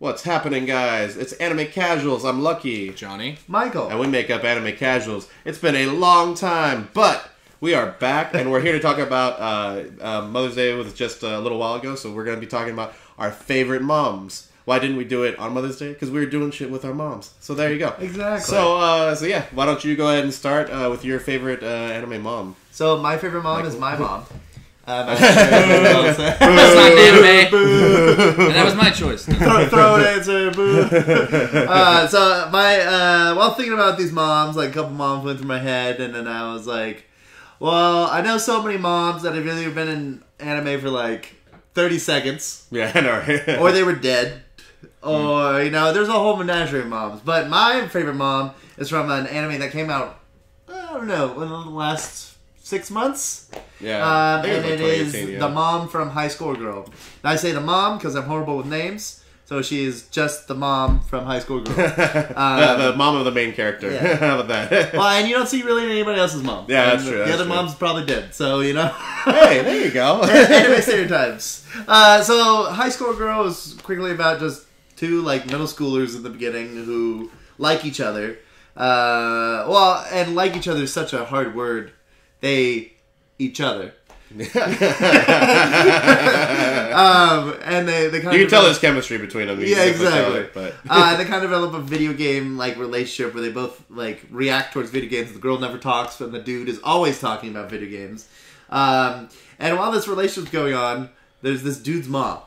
What's happening, guys? It's Anime Casuals. I'm Lucky. Johnny. Michael. And we make up Anime Casuals. It's been a long time, but we are back, and we're here to talk about Mother's Day was just a little while ago, so we're going to be talking about our favorite moms. Why didn't we do it on Mother's Day? Because we were doing shit with our moms. So there you go. Exactly. So yeah, why don't you go ahead and start with your favorite anime mom? So my favorite mom is my mom. That's not anime. And that was my choice. Throw an answer. Boo. So my while thinking about these moms, like a couple moms went through my head, and then I was like, well, I know so many moms that have either been in anime for like 30 seconds, Yeah, I know. or they were dead, or there's a whole menagerie of moms. But my favorite mom is from an anime that came out, I don't know, in the last 6 months. Yeah, and it is the mom from High School Girl. Now I say the mom because I'm horrible with names, so she is just the mom from High School Girl. The mom of the main character. Yeah. How about that? Well, and you don't see really anybody else's mom. Yeah, that's And true. The other mom's probably dead, so Hey, there you go. Anime stereotypes. So High School Girl is quickly about just two middle schoolers in the beginning who like each other. And like each other is such a hard word. They each other. And they kind You of can tell there's chemistry between them. Yeah, exactly. But they kind of develop a video game relationship where they both react towards video games. The girl never talks, and the dude is always talking about video games. And while this relationship's going on, there's this dude's mom,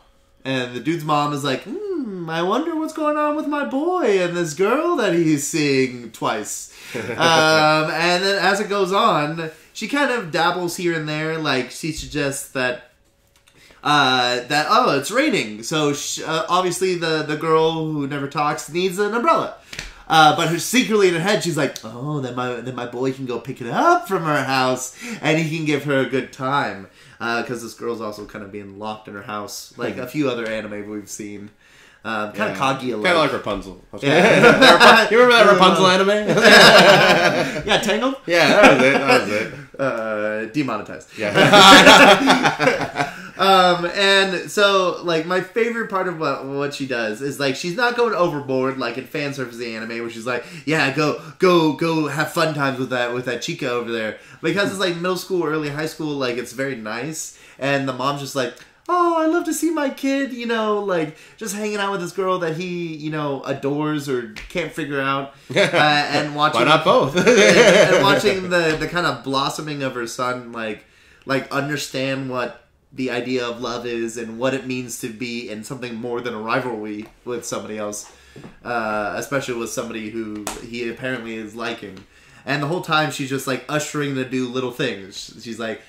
and the dude's mom is like, I wonder what's going on with my boy and this girl that he's seeing twice. And then as it goes on, she kind of dabbles here and there. She suggests that it's raining, so obviously the girl who never talks needs an umbrella. But secretly in her head, she's like, "Oh, then my boy can go pick it up from her house, and he can give her a good time." Because this girl's also kind of being locked in her house, like a few other anime we've seen. Kind of Kaguya-like. Kind of like Rapunzel. Yeah. You remember that Rapunzel anime? Yeah, Tangled? Yeah, that was it. Demonetized. Yeah. And so, my favorite part of what she does is, she's not going overboard, in fan servicing anime, where she's like, yeah, go have fun times with that chica over there. Because it's, middle school, early high school, it's very nice. And the mom's just like, oh, I love to see my kid, just hanging out with this girl that he, adores or can't figure out. And watching... Why not both? and watching the kind of blossoming of her son, understand what the idea of love is and what it means to be in something more than a rivalry with somebody else. Especially with somebody who he apparently is liking. And the whole time she's just, ushering to do little things. She's like...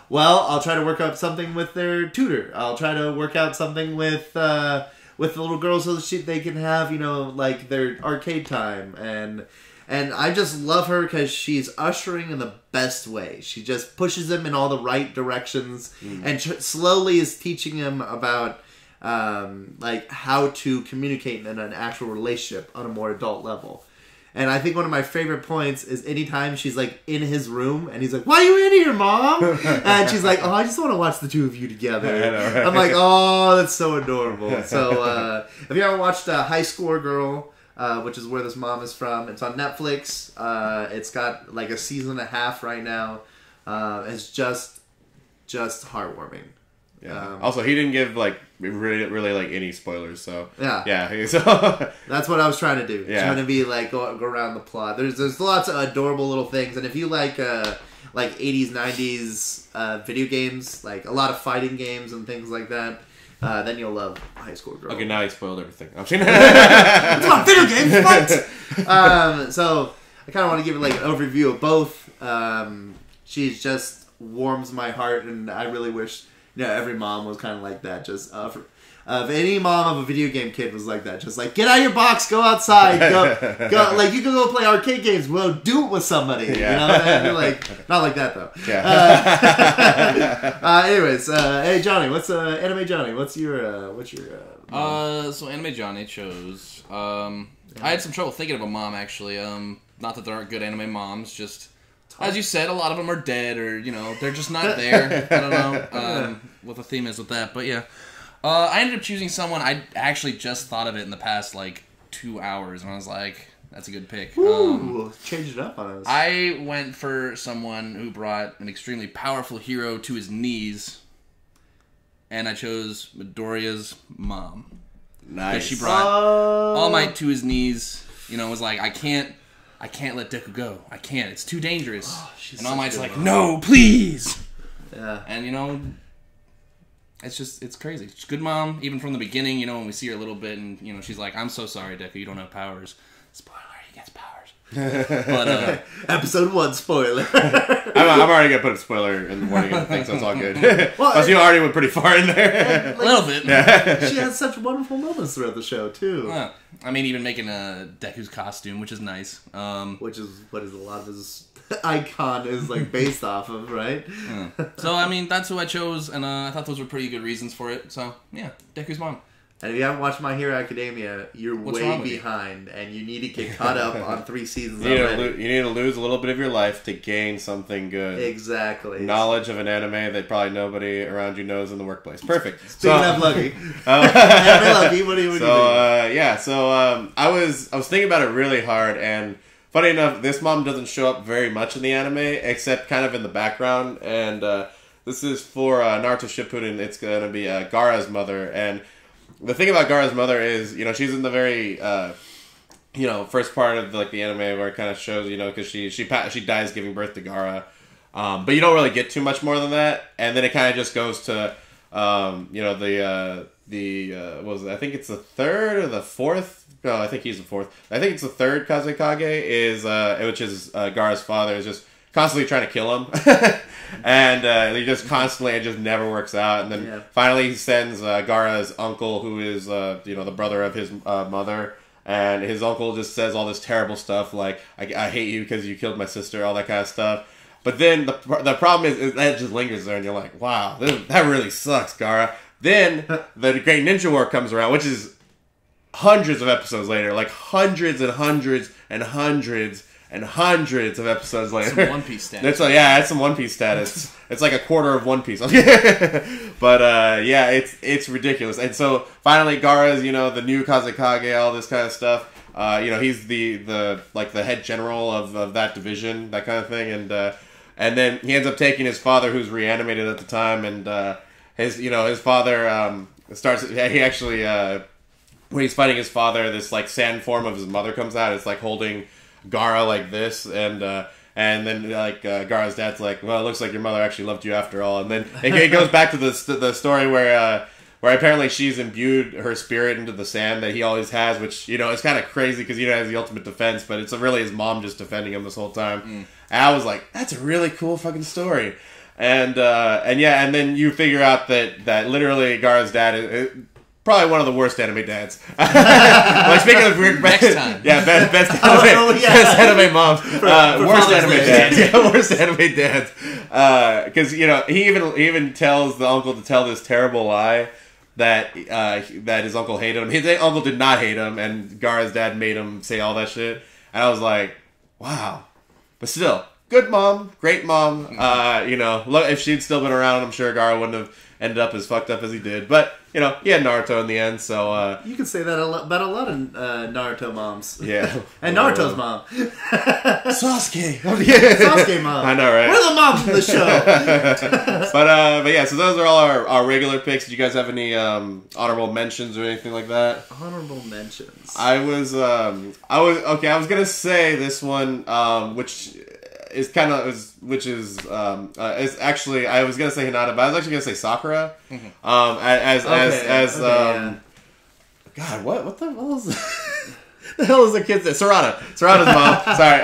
Well, I'll try to work out something with their tutor. I'll try to work out something with the little girls so that they can have, their arcade time. And I just love her because she's ushering in the best way. She just pushes him in all the right directions and slowly is teaching him about, how to communicate in an actual relationship on a more adult level. And I think one of my favorite points is anytime she's, in his room, and he's like, why are you in here, Mom? And she's like, oh, I just want to watch the two of you together. I know, right? I'm like, oh, that's so adorable. So, if you ever watched High Score Girl, which is where this mom is from, it's on Netflix. It's got, a season and a half right now. It's just heartwarming. Yeah. Also, he didn't give really any spoilers, so yeah. So that's what I was trying to do. Yeah. Trying to be go around the plot. There's lots of adorable little things, and if you like 80s 90s video games, a lot of fighting games and things like that, then you'll love High School Girl. Okay, now he spoiled everything. It's about video games, fight. So I kind of want to give an overview of both. She's just warms my heart, and I really wish. Every mom was kind of like that. Just if any mom of a video game kid was like that, just get out of your box, go outside, go. You can go play arcade games. Well, do it with somebody. Yeah. You're not like that though. Yeah. Anyways, hey Johnny, what's Anime Johnny? What's your So Anime Johnny chose. I had some trouble thinking of a mom actually. Not that there aren't good anime moms, just. As you said, a lot of them are dead, or they're just not there. I don't know what the theme is with that, but yeah. I ended up choosing someone. I actually just thought of it in the past, like, 2 hours, and I was like, that's a good pick. Ooh, changed it up on us. I went for someone who brought an extremely powerful hero to his knees, and I chose Midoriya's mom. Nice. She brought All Might to his knees. You know, was like, I can't let Deku go. I can't. It's too dangerous. And All Might's like, no, please. Yeah. And, you know, it's crazy. She's a good mom, even from the beginning, you know, when we see her a little bit, and, you know, she's like, I'm so sorry, Deku, you don't have powers. Spoiler, he gets powers. But, Episode 1 spoiler. I'm already going to put a spoiler in the warning of the thing, so it's all good. Plus, you already went pretty far in there. A little bit. She has such wonderful moments throughout the show, too. I mean, even making a Deku's costume, which is nice. Which is what is a lot of his icon is, like, based off of, right? So, I mean, that's who I chose, and I thought those were pretty good reasons for it. So, yeah, Deku's mom. And if you haven't watched My Hero Academia, you're way behind, and you need to get caught up on 3 seasons already. You need to lose a little bit of your life to gain something good. Exactly. Knowledge of an anime that probably nobody around you knows in the workplace. Perfect. Speaking of Lucky. Anime Lucky, what do you think? I was thinking about it really hard, and funny enough, this mom doesn't show up very much in the anime, except kind of in the background, and this is for Naruto Shippuden. It's going to be Gaara's mother, and the thing about Gaara's mother is, you know, she's in the very, first part of like the anime where it kind of shows, you know, because she dies giving birth to Gaara, but you don't really get too much more than that, and then it kind of just goes to, what was it? I think it's the third or the fourth. No, I think he's the fourth. I think it's the third Kazekage which is Gaara's father, is just constantly trying to kill him. And he just constantly, it just never works out. And then finally he sends Gaara's uncle, who is, the brother of his mother. And his uncle just says all this terrible stuff like, I hate you because you killed my sister, all that kind of stuff. But then the problem is that it just lingers there, and you're like, wow, that really sucks, Gaara. Then the Great Ninja War comes around, which is hundreds of episodes later. Like hundreds and hundreds and hundreds and hundreds of episodes later. Some One Piece status. It's some One Piece status. It's like a quarter of One Piece. But it's ridiculous. And so finally, Gaara's, the new Kazekage, all this kind of stuff. He's the head general of that division, that kind of thing. And then he ends up taking his father, who's reanimated at the time, and his father starts. He actually when he's fighting his father, this like sand form of his mother comes out. It's like holding Gaara like this, and then Gaara's dad's like, well, it looks like your mother actually loved you after all. And then it goes back to the story where apparently she's imbued her spirit into the sand that he always has, which is kind of crazy because he has the ultimate defense, but it's really his mom just defending him this whole time. And I was like, that's a really cool fucking story. And then you figure out that literally Gaara's dad is probably one of the worst anime dads. Like, speaking of weird, next time, best anime moms, worst anime dads, worst anime dads. Because he even tells the uncle to tell this terrible lie that his uncle hated him. His uncle did not hate him, and Gaara's dad made him say all that shit. And I was like, wow, but still, good mom, great mom. Look, if she'd still been around, I'm sure Gaara wouldn't have ended up as fucked up as he did. But he had Naruto in the end, so you can say that about a lot of Naruto moms. Yeah, and Naruto's mom, Sasuke. Sasuke mom. I know, right? We're the moms of the show. but yeah, so those are all our regular picks. Did you guys have any honorable mentions or anything like that? Honorable mentions. I was gonna say this one, which is actually, I was gonna say Hinata, but I was actually gonna say Sakura. God, what the hell is the hell is the kid's name? Sarada's mom. Sorry,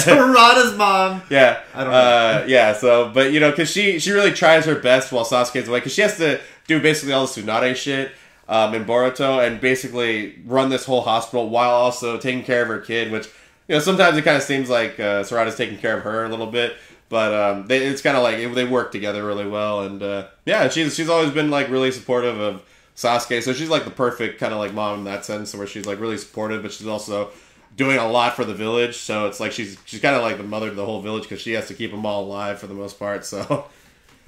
Sarada's mom. Yeah, I don't know. Yeah. So, but because she really tries her best while Sasuke's away, because she has to do basically all the Tsunade shit in Boruto, and basically run this whole hospital while also taking care of her kid, which. Sometimes it kind of seems like Sarada's taking care of her a little bit, but it's kind of like they work together really well, and she's always been like really supportive of Sasuke, so she's like the perfect kind of like mom in that sense, where she's like really supportive, but she's also doing a lot for the village, so it's like she's kind of like the mother to the whole village because she has to keep them all alive for the most part. So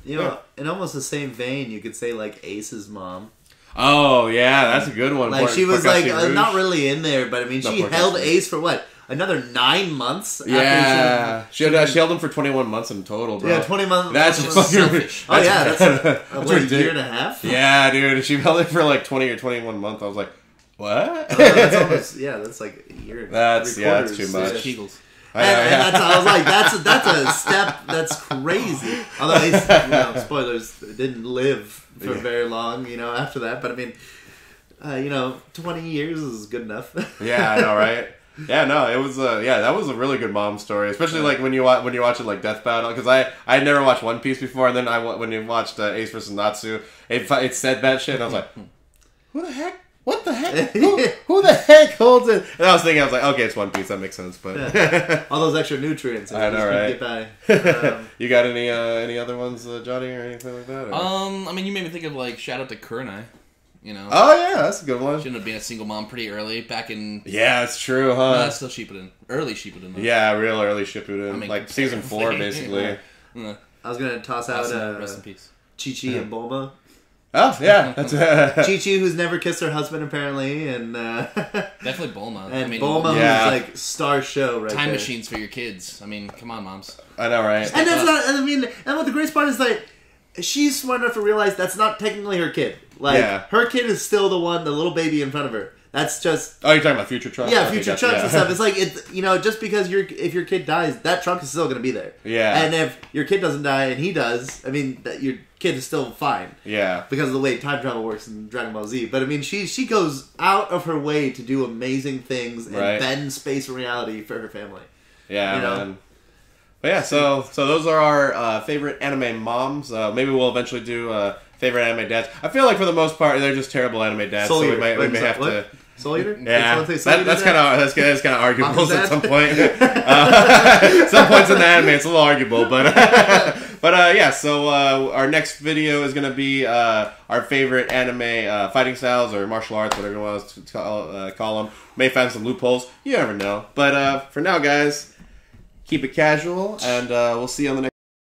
in almost the same vein, you could say like Ace's mom. Oh yeah, that's a good one. Like she was like Rouge. not really in there, but I mean she held Ace for what? Another 9 months. Yeah, she held him for 21 months in total, bro. Yeah, 20 months. That's fucking selfish. Oh yeah, that's a year and a half. Yeah, dude, she held it for like 20 or 21 months. I was like, what? That's almost that's like a year. That's too much. Kegels. And that's, I was like, that's a step that's crazy. Although Ace, spoilers, didn't live for very long, after that. But I mean, 20 years is good enough. Yeah, I know, right? Yeah, no, it was that was a really good mom story, especially like when you watch it like Death Battle, because I had never watched One Piece before, and then when you watched Ace vs Natsu, it said that shit, and I was like, who the heck? What the heck? Who the heck holds it? And I was like, okay, it's One Piece, that makes sense, but all those extra nutrients. I know, right? Get by. You got any other ones, Johnny, or anything like that? Or? I mean, you made me think of like shout out to Kurenai. Oh yeah, that's a good one. She ended up being a single mom pretty early back in. Yeah, it's true, huh? No, that's still Shippuden. Early Shippuden. Though. Yeah, real early Shippuden. I mean, like season 4, basically. I was gonna toss out rest in peace. Chi-Chi and Bulma. Oh yeah, that's Chi-Chi, who's never kissed her husband apparently, and definitely Bulma. And Bulma, who's like star show right Time there. machines for your kids. I mean, come on, moms. I know, right? And that's not. I mean, and what the greatest part is like, she's smart enough to realize that's not technically her kid. Like her kid is still the little baby in front of her. That's just. Oh, you're talking about future Trunks? Yeah, future Trunks and stuff. It's like just because if your kid dies, that Trunks is still going to be there. Yeah. And if your kid doesn't die and he does, I mean, your kid is still fine. Yeah. Because of the way time travel works in Dragon Ball Z. But I mean, she goes out of her way to do amazing things and bend space and reality for her family. Yeah, man. But yeah, so those are our favorite anime moms. Maybe we'll eventually do favorite anime dads. I feel like for the most part they're just terrible anime dads. Soul so Eater. we may have to. Soul Eater? Yeah, that's kind of arguable at some point. Some points in the anime it's a little arguable, but yeah. So our next video is gonna be our favorite anime fighting styles or martial arts, whatever you want to call them. May find some loopholes. You never know. But for now, guys, keep it casual, and we'll see you on the next.